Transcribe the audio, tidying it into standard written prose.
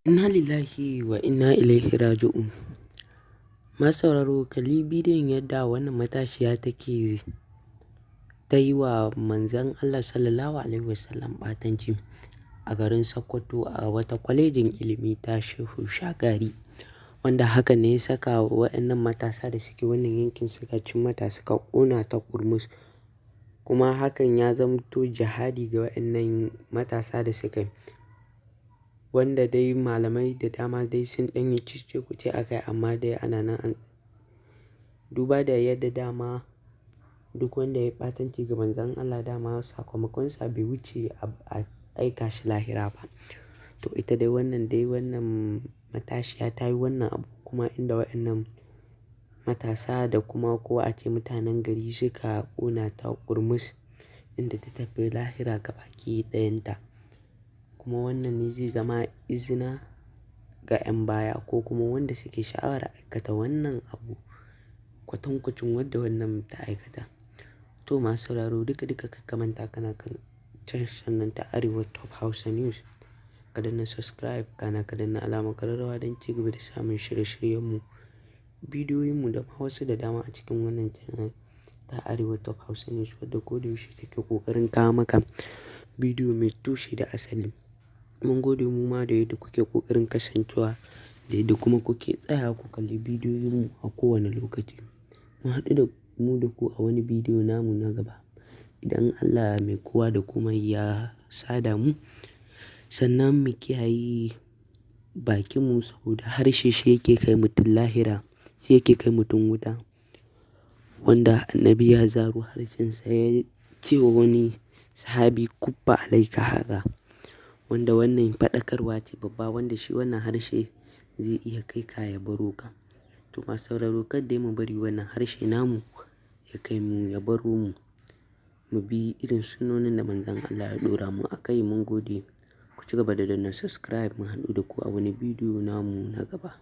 Inna lillahi wa inna ilaihi raji'un. Masu sauraro kalli bidiyon yadda wannan matashiya take ta yi wa Manzon Allah Sallallahu Alaihi Wasallam ɓatanci a garin Sokoto a wata kwalejin ilimi ta Shehu Shagari, wanda hakan ne ya saka waɗannan matasa da suke wannan yankin suka cin mata suka ƙona ta ƙurmus, kuma hakan ya zamto jihadi ga waɗannan matasa da suka yi, wanda dai malamai da dama dai sun ɗan yi cece-kuce a kai, amma dai ana nan an duba da yadda dama duk wanda ya ɓatanci ga Manzon Allah dama sakamakonsa bai wuce a aika shi lahira ba. To ita dai wannan matashiya ta yi wannan abu, kuma inda waɗannan matasa da kuma ko a ce mutanen gari suka ƙona ta ƙurmus, inda ta tafi lahira gabaki ɗayanta. Kuma wannan ne zai zama izina ga 'yan baya ko kuma wanda suke sha'awar aikata wannan abu kwatankwacin wadda wannan ta aikata. To masu sauraro duka ka manta kana kan tashar nan ta Arewa Top Hausa News, ka danna subscribe kana ka danna alamar ƙararrawa don ci gaba da samun shirye-shiryenmu, bidiyoyinmu da ma wasu da dama a cikin wannan channel ta Arewa Top Hausa News, wadda ko da yaushe take ƙoƙarin kawo maka bidiyo mai tushe da asali. Mun gode mu ma da yadda kuke ƙoƙarin kasancewa da yadda kuma kuke tsaya ku kalli bidiyoyinmu a kowane lokaci. Mu haɗu da mu da ku a wani bidiyo namu na gaba, idan Allah mai kowa da komai ya sada mu. Sannan mu kiyaye bakinmu, saboda harshe shi yake kai mutum lahira, shi yake kai mutum wuta. Wanda Annabi ya zaro harshensa ya ce wa wani sahabi "Kuffa alaika hadha", wanda wannan faɗakarwa ce babba, wanda shi wannan harshe zai iya kai ka ya baro ka. To masu sauraro kar dai mu bari wannan harshe namu ya kai mu ya baro mu, mu bi irin sunnonin da Manzon Allah ya ɗora mu a kai. Mun gode, ku ci gaba da danna subscribe. Mu haɗu da ku a wani bidiyo namu na gaba.